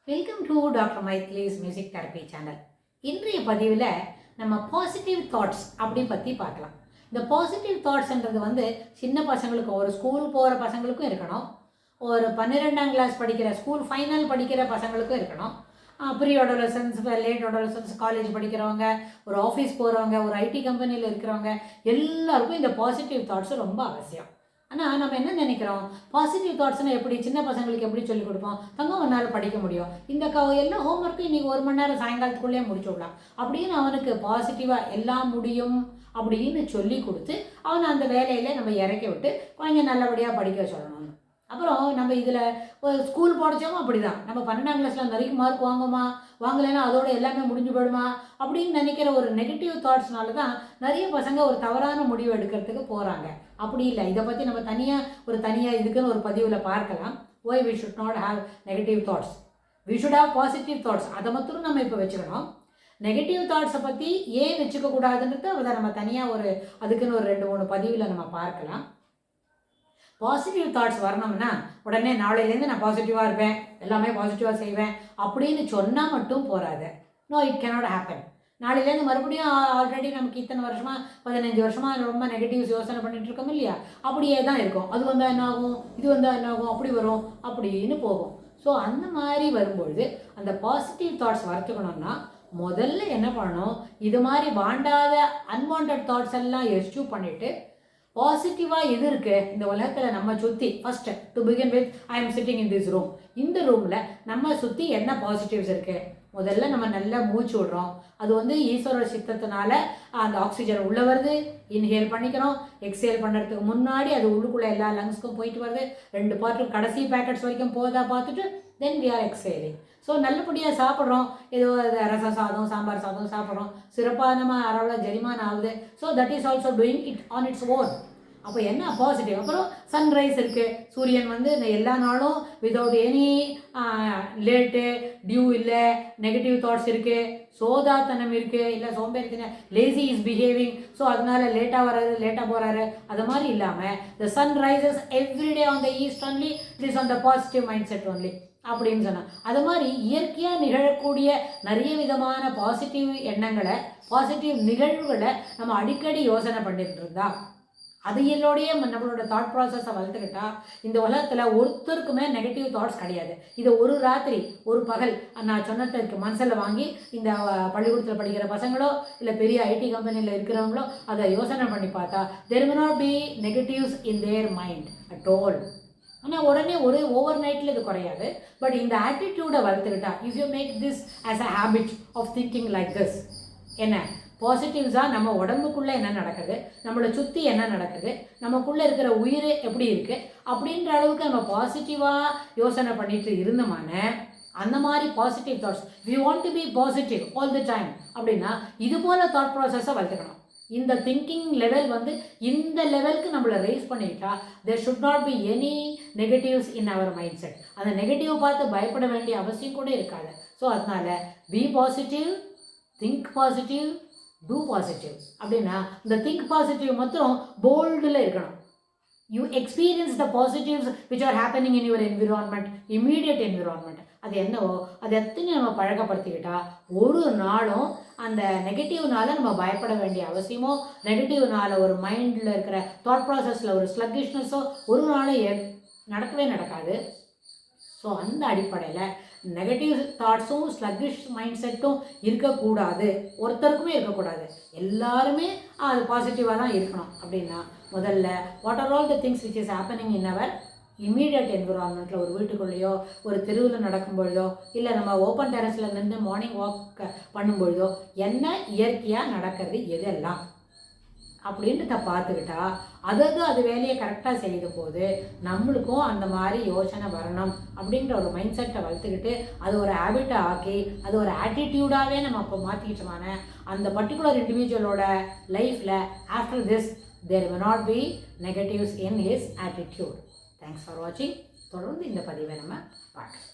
Welcome to doctor Maithili's music therapy channel. இன்றைய பதிவில் நம்ம பாசிட்டிவ் தாட்ஸ் அப்படி பற்றி பார்க்கலாம். இந்த பாசிட்டிவ் தாட்ஸ்ன்றது சின்ன பசங்களுக்கு, ஒரு ஸ்கூல் போகிற பசங்களுக்கும் இருக்கணும், ஒரு 12ஆம் கிளாஸ் படிக்கிற ஸ்கூல் ஃபைனல் படிக்கிற பசங்களுக்கும் இருக்கணும், pre adolescence, late adolescence, college படிக்கிறவங்க, ஒரு ஆஃபீஸ் போகிறவங்க, ஒரு ஐடி கம்பெனியில் இருக்கிறவங்க எல்லாருக்கும் இந்த பாசிட்டிவ் தாட்ஸ் ரொம்ப அவசியம். ஆனால் நம்ம என்ன நினைக்கிறோம், பாசிட்டிவ் தாட்ஸ்னால் எப்படி, சின்ன பசங்களுக்கு எப்படி சொல்லிக் கொடுப்போம், தங்கம் ஒரு நாள் படிக்க முடியும், இந்த எல்லா ஹோம்ஒர்க்கும் இன்றைக்கி 1 மணி நேரம் சாயங்காலத்துக்குள்ளேயே முடிச்சு விடலாம் அப்படின்னு அவனுக்கு பாசிட்டிவாக எல்லாம் முடியும் அப்படின்னு சொல்லி கொடுத்து அவனை அந்த வேலையில் நம்ம இறக்கி விட்டு கொஞ்சம் நல்லபடியாக படிக்க சொல்லணும். அப்புறம் நம்ம இதில் ஒரு ஸ்கூல் போடச்சோம் அப்படி தான், நம்ம 12ஆம் கிளாஸில் நிறைய மார்க் வாங்குமா, வாங்கலைன்னா அதோட எல்லாமே முடிஞ்சு போயிடுமா அப்படின்னு நினைக்கிற ஒரு நெகட்டிவ் தாட்ஸ்னால தான் நிறைய பசங்க ஒரு தவறான முடிவு எடுக்கிறதுக்கு போகிறாங்க. அப்படி இல்லை, இதை பற்றி நம்ம தனியாக இதுக்குன்னு ஒரு பதிவில் பார்க்கலாம். why we should not have negative thoughts, we should have positive thoughts. அதை மட்டும் நம்ம இப்போ வச்சுக்கணும். நெகட்டிவ் தாட்ஸை பற்றி ஏன் வச்சுக்க கூடாதுன்றது அதை நம்ம தனியாக அதுக்குன்னு ஒரு 2-3 பதிவில் நம்ம பார்க்கலாம். பாசிட்டிவ் தாட்ஸ் வரணும்னா உடனே நாளையிலேருந்து நான் பாசிட்டிவாக இருப்பேன், எல்லாமே பாசிட்டிவாக செய்வேன் அப்படின்னு சொன்னால் மட்டும் போகாது. No, it cannot happen. நாளையிலேருந்து மறுபடியும் ஆல்ரெடி நமக்கு இத்தனை வருஷமாக 15 வருஷமாக ரொம்ப நெகட்டிவ்ஸ் யோசனை பண்ணிட்டு இருக்கோம் இல்லையா, அப்படியே தான் இருக்கும். அது வந்தால் என்ன ஆகும், இது வந்தால் என்ன ஆகும், அப்படி வரும் அப்படின்னு போகும். ஸோ அந்த மாதிரி வரும்பொழுது அந்த பாசிட்டிவ் தாட்ஸ் வளர்த்துக்கணும்னா முதல்ல என்ன பண்ணணும், இது மாதிரி வாண்டாத அன்வான்ட் தாட்ஸ் எல்லாம் எஸ்யூ பண்ணிவிட்டு பாசிட்டிவாக எது இருக்குது இந்த உலகத்தில் நம்ம சுற்றி, first to begin with I am sitting in this room, இந்த ரூமில் நம்ம சுற்றி என்ன பாசிட்டிவ்ஸ் இருக்குது. முதல்ல நம்ம நல்லா மூச்சு விடுறோம், அது ஈஸ்வர சித்தத்தினால அந்த ஆக்சிஜன் உள்ளே வருது, இன்ஹேல் பண்ணிக்கிறோம், எக்ஸேல் பண்ணுறதுக்கு முன்னாடி அது உள்ளுக்குள்ளே எல்லா லங்ஸ்க்கும் போயிட்டு வருது, 2 பார்ட்டும் கடைசி பேக்கெட்ஸ் வரைக்கும் போதா பார்த்துட்டு then we are excelling. So நல்லபடியாக சாப்பிட்றோம், ஏதோ ரச சாதம் சாம்பார் சாதம் சாப்பிட்றோம், சிறப்பான அளவில் ஜெரிமான் ஆகுது. So that is also doing it on its own. அப்போ என்ன பாசிட்டிவ். அப்புறம் சன்ரைஸ் இருக்குது, சூரியன் எல்லா நாளும் விதவுட் எனி லேட்டு டியூ இல்லை, நெகட்டிவ் தாட்ஸ் இருக்குது, சோதாத்தனம் இருக்குது, இல்லை சோம்பேறித்தனம், லேசி இஸ் பிஹேவிங், ஸோ அதனால லேட்டாக வர்றாரு லேட்டாக போகிறாரு, அது மாதிரி இல்லாமல் the sun rises everyday on the east only, it is on the positive mind set only அப்படின்னு சொன்னால், அது மாதிரி இயற்கையாக நிகழக்கூடிய நிறைய விதமான பாசிட்டிவ் எண்ணங்களை, பாசிட்டிவ் நிகழ்வுகளை நம்ம அடிக்கடி யோசனை பண்ணிட்டு இருந்தா, அது எல்லோடைய நம்மளோட தாட் ப்ராசஸை வளர்த்துக்கிட்டா இந்த உலகத்தில் ஒருத்தருக்குமே நெகட்டிவ் தாட்ஸ் கிடையாது. இதை ஒரு ராத்திரி ஒரு பகல் நான் சொன்னதுக்கு மனசில் வாங்கி இந்த பள்ளிக்கூடத்தில் படிக்கிற பசங்களோ இல்லை பெரிய ஐடி கம்பெனியில் இருக்கிறவங்களோ அதை யோசனை பண்ணி பார்த்தா there may not be negatives in their mind at all. ஆனால் உடனே ஓவர் நைட்டில் இது குறையாது. பட் இந்த ஆட்டிடியூடை வளர்த்துக்கிட்டா, if you make this as a habit of thinking like this, என்ன பாசிட்டிவ்ஸாக நம்ம உடம்புக்குள்ளே என்ன நடக்குது, நம்மளை சுற்றி என்ன நடக்குது, நமக்குள்ளே இருக்கிற உயிர் எப்படி இருக்குது அப்படின்ற அளவுக்கு நம்ம பாசிட்டிவாக யோசனை பண்ணிட்டு இருந்தோமான அந்த மாதிரி positive thoughts, we want to be positive all the time அப்படின்னா இது போல் தாட் ப்ராசஸை வளர்த்துக்கணும். இந்த திங்கிங் லெவல் இந்த லெவலுக்கு நம்மளை ரைஸ் பண்ணிட்டா there should not be any negatives in our mind set. அந்த நெகட்டிவ் பார்த்து பயப்பட வேண்டிய அவசியம் கூட இருக்காது. ஸோ அதனால be positive, think positive, do positive. அப்படின்னா இந்த திங்க் பாசிட்டிவ் மாத்திரம் போல்டில் இருக்கணும். You experience the positives which are happening in your environment, immediate environment. அது என்னவோ அது எத்தனை நம்ம பழக்கப்படுத்திக்கிட்டா ஒரு நாளும் அந்த நெகட்டிவ்னால நம்ம பயப்பட வேண்டிய அவசியமோ, நெகட்டிவ்னால ஒரு மைண்டில் இருக்கிற தாட் ப்ராசஸில் ஒரு ஸ்லக்கிஷ்னஸோ ஒரு நாளும் நடக்கவே நடக்காது. ஸோ அந்த அடிப்படையில் நெகட்டிவ் தாட்ஸும் ஸ்லக்கிஷ் மைண்ட் செட்டும் இருக்கக்கூடாது, ஒருத்தருக்குமே இருக்கக்கூடாது, எல்லாருமே அது பாசிட்டிவாக தான் இருக்கணும். அப்படின்னா முதல்ல what are all the things which is happening in our immediate என்விரான்மெண்ட்டில், ஒரு வீட்டுக்குள்ளேயோ ஒரு தெருவில் நடக்கும்பொழுதோ இல்லை நம்ம ஓப்பன் டெரஸில் நின்று மார்னிங் வாக் பண்ணும்பொழுதோ என்ன இயற்கையாக நடக்கிறது எதெல்லாம் அப்படின்றத பார்த்துக்கிட்டா அது வேலையை கரெக்டாக செய்யும் போது நம்மளுக்கும் அந்த மாதிரி யோசனை வரணும் அப்படின்ற ஒரு மைண்ட் செட்டை வளர்த்துக்கிட்டு அது ஒரு ஹேபிட்டை ஆக்கி அது ஒரு ஆட்டிடியூடாகவே நம்ம அப்போ மாற்றிக்கிட்டோமான அந்த பர்டிகுலர் இண்டிவிஜுவலோட லைஃப்பில் after this there will not be negatives in his attitude. Thanks for watching. தொடர்ந்து இந்த பதிவை நம்ம பார்க்கலாம்.